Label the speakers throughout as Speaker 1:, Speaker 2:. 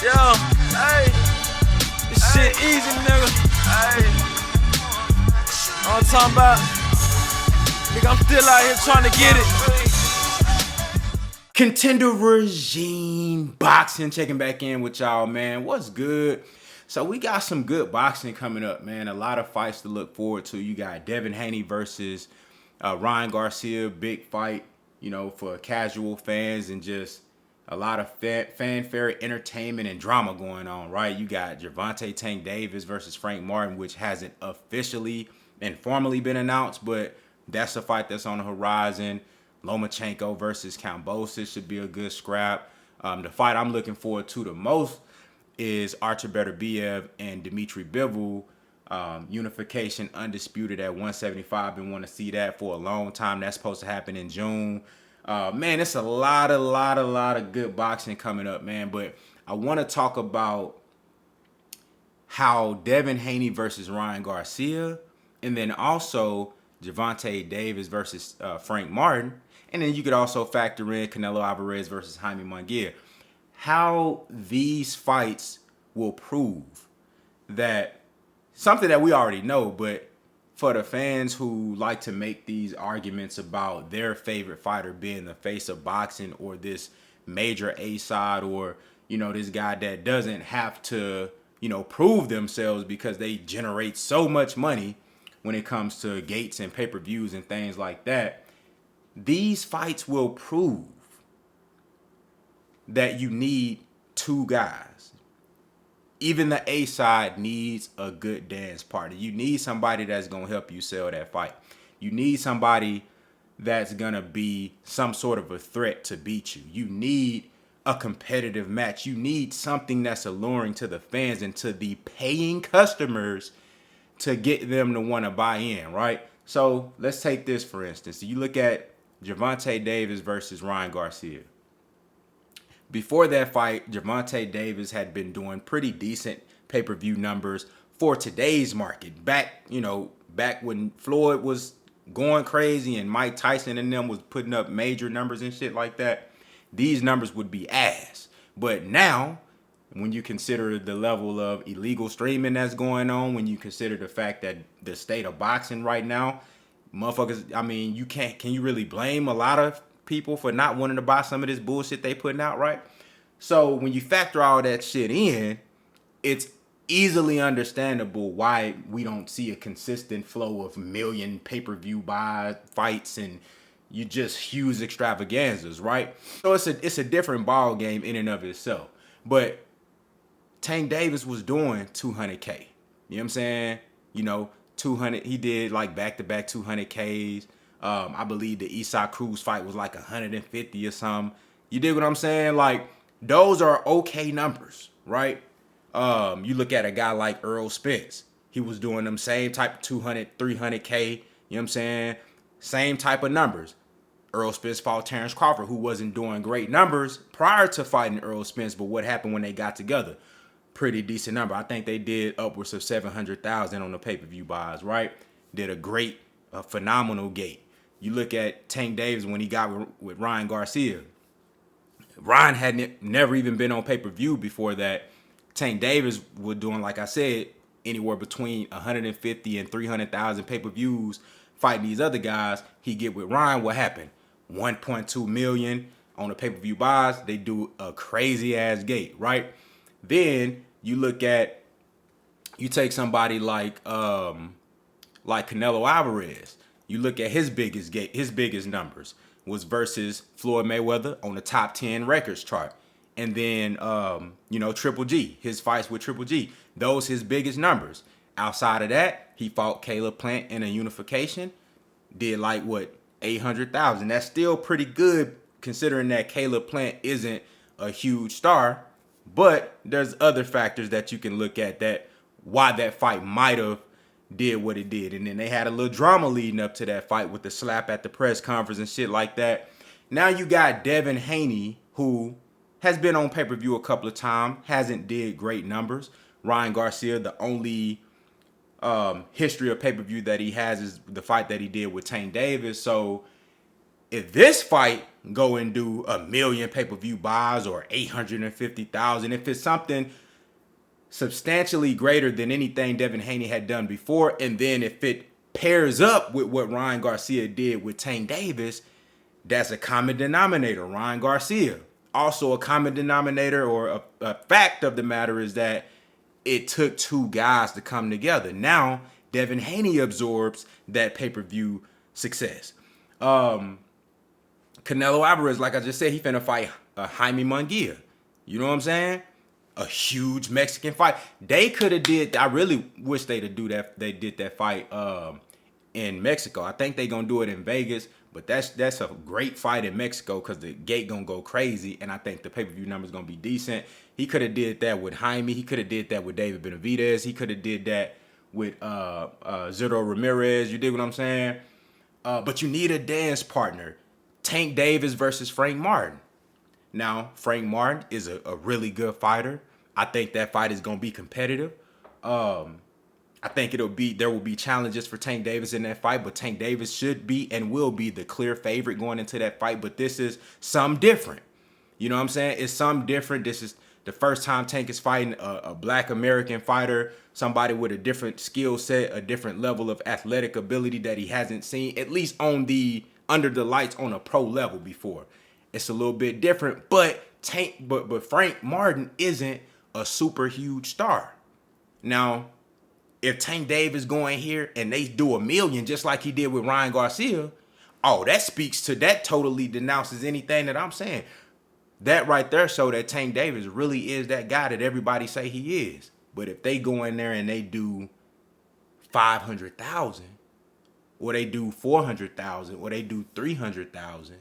Speaker 1: Yo, hey, this shit easy, nigga. Hey, all I'm talking about, nigga, I'm still out here trying to get it.
Speaker 2: Contender Regime Boxing, checking back in with y'all, man. What's good? So we got some good boxing coming up, man. A lot of fights to look forward to. You got Haney versus Ryan Garcia, big fight, you know, for casual fans, and just a lot of fanfare, entertainment, and drama going on, right? You got Gervonta Tank Davis versus Frank Martin, which hasn't officially and formally been announced, but that's a fight that's on the horizon. Lomachenko versus Kambosos should be a good scrap. The fight I'm looking forward to the most is Artur Beterbiev and Dmitry Bivol. Unification undisputed at 175. Been wanting to see that for a long time. That's supposed to happen in June. Man, it's a lot of good boxing coming up, man. But I want to talk about how Devin Haney versus Ryan Garcia, and then also Gervonta Davis versus Frank Martin, and then you could also factor in Canelo Alvarez versus Jaime Munguia. How these fights will prove that something that we already know, but for the fans who like to make these arguments about their favorite fighter being the face of boxing, or this major A-side, or, you know, this guy that doesn't have to, you know, prove themselves because they generate so much money when it comes to gates and pay-per-views and things like that, these fights will prove that you need two guys. Even the A-side needs a good dance partner. You need somebody that's going to help you sell that fight. You need somebody that's going to be some sort of a threat to beat you. You need a competitive match. You need something that's alluring to the fans and to the paying customers to get them to want to buy in, right? So let's take this for instance. You look at Gervonta Davis versus Ryan Garcia. Before that fight, Gervonta Davis had been doing pretty decent pay-per-view numbers for today's market. Back when Floyd was going crazy and Mike Tyson and them was putting up major numbers and shit like that, these numbers would be ass. But now, when you consider the level of illegal streaming that's going on, when you consider the fact that the state of boxing right now, motherfuckers, I mean, can you really blame a lot of people for not wanting to buy some of this bullshit they putting out, right? So when you factor all that shit in, it's easily understandable why we don't see a consistent flow of million pay-per-view buy fights and you just huge extravaganzas, right? So it's a different ball game in and of itself. But Tank Davis was doing 200K. You know what I'm saying? You know, 200. He did like back-to-back 200Ks. I believe the Eastside Cruz fight was like 150 or something. You dig what I'm saying? Like, those are okay numbers, right? You look at a guy like Earl Spence. He was doing them same type of 200, 300K. You know what I'm saying? Same type of numbers. Earl Spence fought Terrence Crawford, who wasn't doing great numbers prior to fighting Earl Spence, but what happened when they got together? Pretty decent number. I think they did upwards of 700,000 on the pay-per-view buys, right? Did a phenomenal gate. You look at Tank Davis when he got with Ryan Garcia. Ryan hadn't never even been on pay-per-view before that. Tank Davis was doing, like I said, anywhere between 150 and 300,000 pay-per-views fighting these other guys. He get with Ryan, what happened? 1.2 million on the pay-per-view buys. They do a crazy-ass gate, right? Then you take somebody like Canelo Alvarez. You look at his biggest numbers was versus Floyd Mayweather on the top 10 records chart. And then, Triple G, his fights with Triple G, those his biggest numbers. Outside of that, he fought Caleb Plant in a unification, did 800,000. That's still pretty good considering that Caleb Plant isn't a huge star, but there's other factors that you can look at that why that fight might have did what it did. And then they had a little drama leading up to that fight with the slap at the press conference and shit like that. Now you got Devin Haney, who has been on pay-per-view a couple of times, hasn't did great numbers. Ryan Garcia, the only history of pay-per-view that he has is the fight that he did with Tank Davis. So if this fight go and do 1 million pay-per-view buys or 850,000. If it's something substantially greater than anything Devin Haney had done before, and then if it pairs up with what Ryan Garcia did with Tank Davis, that's a common denominator. Ryan Garcia. Also a common denominator, or a fact of the matter, is that it took two guys to come together. Now, Devin Haney absorbs that pay-per-view success. Canelo Alvarez, like I just said, he finna fight Jaime Munguia. You know what I'm saying? A huge Mexican fight. They could have did. I really wish they'd do that. They did that fight in Mexico. I think they gonna do it in Vegas, but that's a great fight in Mexico because the gate gonna go crazy, and I think the pay-per-view numbers gonna be decent. He could have did that with Jaime. He could have did that with David Benavidez. He could have did that with Zito Ramirez. You dig what I'm saying? But you need a dance partner. Tank Davis versus Frank Martin. Now, Frank Martin is a really good fighter. I think that fight is going to be competitive. I think there will be challenges for Tank Davis in that fight, but Tank Davis should be and will be the clear favorite going into that fight. But this is something different. You know what I'm saying? It's something different. This is the first time Tank is fighting a black American fighter, somebody with a different skill set, a different level of athletic ability that he hasn't seen, at least under the lights on a pro level before. It's a little bit different, but Frank Martin isn't a super huge star. Now, if Tank Davis going here and they do 1 million just like he did with Ryan Garcia, that totally denounces anything that I'm saying. That right there show that Tank Davis really is that guy that everybody say he is. But if they go in there and they do 500,000, or they do 400,000, or they do 300,000,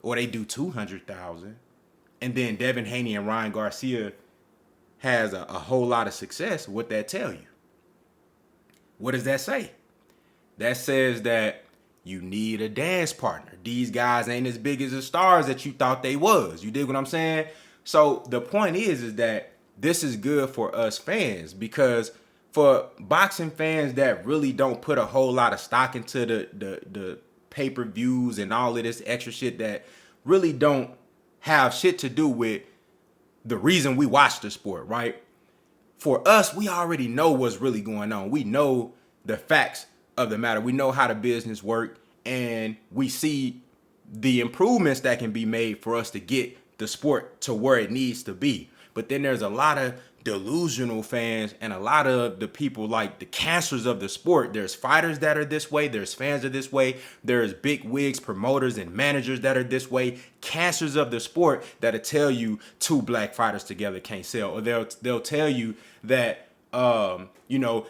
Speaker 2: or they do 200,000, and then Devin Haney and Ryan Garcia has a whole lot of success, what that tell you? What does that say? That says that you need a dance partner. These guys ain't as big as the stars that you thought they was. You dig what I'm saying? So the point is that this is good for us fans, because for boxing fans that really don't put a whole lot of stock into the pay-per-views and all of this extra shit that really don't have shit to do with the reason we watch the sport, right? For us, we already know what's really going on. We know the facts of the matter. We know how the business work, and we see the improvements that can be made for us to get the sport to where it needs to be. But then there's a lot of delusional fans and a lot of the people like the cancers of the sport. There's fighters that are this way. There's fans that are this way. There's big wigs, promoters, and managers that are this way. Cancers of the sport that'll tell you two black fighters together can't sell. Or they'll tell you that,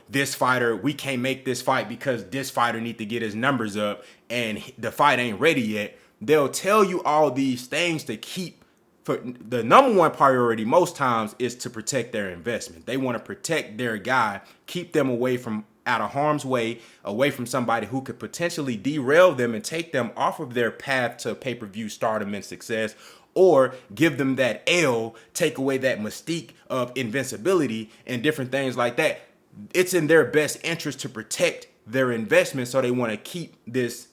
Speaker 2: this fighter, we can't make this fight because this fighter need to get his numbers up and the fight ain't ready yet. They'll tell you all these things to keep. For the number one priority most times is to protect their investment. They want to protect their guy, keep them away from out of harm's way, away from somebody who could potentially derail them and take them off of their path to pay-per-view stardom and success, or give them that L, take away that mystique of invincibility and different things like that. It's in their best interest to protect their investment, so they want to keep this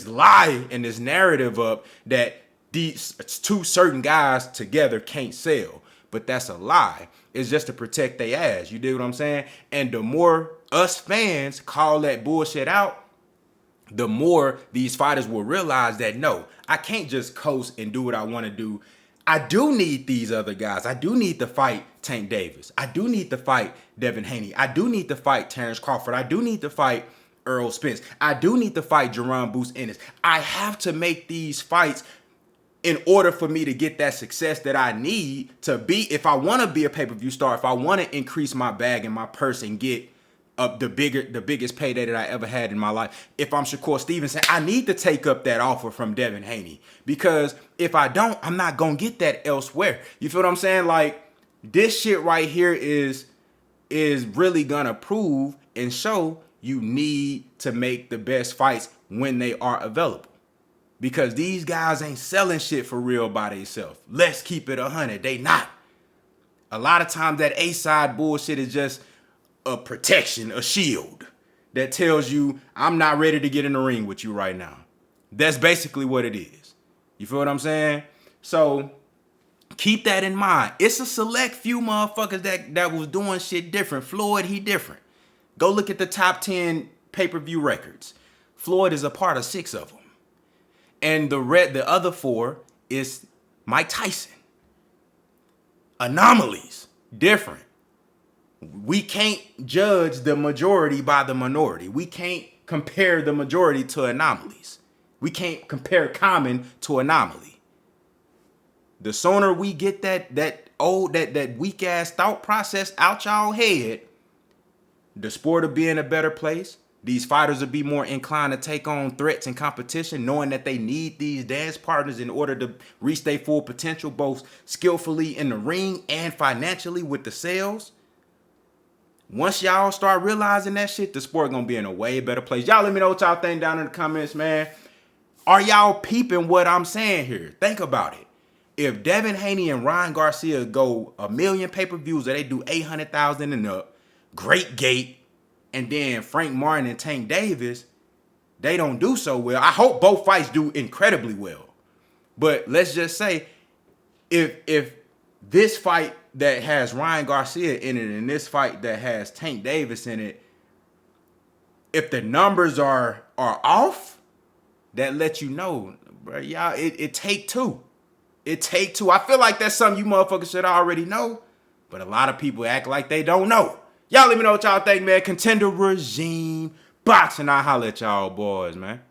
Speaker 2: lie and this narrative up that these two certain guys together can't sell. But that's a lie. It's just to protect their ass. You dig what I'm saying? And the more us fans call that bullshit out, the more these fighters will realize that, no, I can't just coast and do what I want to do. I do need these other guys. I do need to fight Tank Davis. I do need to fight Devin Haney. I do need to fight Terrence Crawford. I do need to fight Earl Spence. I do need to fight Jerron Boots Ennis. I have to make these fights in order for me to get that success that I need to be, if I want to be a pay-per-view star, if I want to increase my bag and my purse and get up the biggest payday that I ever had in my life. If I'm Shakur Stevenson, I need to take up that offer from Devin Haney, because if I don't, I'm not going to get that elsewhere. You feel what I'm saying? Like, this shit right here is really going to prove and show you need to make the best fights when they are available. Because these guys ain't selling shit for real by themselves. Let's keep it 100. They not. A lot of times that A-side bullshit is just a protection, a shield that tells you I'm not ready to get in the ring with you right now. That's basically what it is. You feel what I'm saying? So keep that in mind. It's a select few motherfuckers that was doing shit different. Floyd, he different. Go look at the top 10 pay-per-view records. Floyd is a part of 6 of them. And the other 4 is Mike Tyson. Anomalies, different. We can't judge the majority by the minority. We can't compare the majority to anomalies. We can't compare common to anomaly. The sooner we get that weak ass thought process out y'all head, the sport will be in a better place. These fighters will be more inclined to take on threats and competition, knowing that they need these dance partners in order to reach their full potential, both skillfully in the ring and financially with the sales. Once y'all start realizing that shit, the sport gonna be in a way better place. Y'all let me know what y'all think down in the comments, man. Are y'all peeping what I'm saying here? Think about it. If Devin Haney and Ryan Garcia go 1 million pay-per-views, or they do 800,000 and up, great gate, and then Frank Martin and Tank Davis, they don't do so well. I hope both fights do incredibly well. But let's just say, if this fight that has Ryan Garcia in it and this fight that has Tank Davis in it, if the numbers are off, that lets you know, bro, y'all, it take 2. It take 2. I feel like that's something you motherfuckers should already know, but a lot of people act like they don't know. Y'all let me know what y'all think, man. Contender regime boxing. I'll holler at y'all boys, man.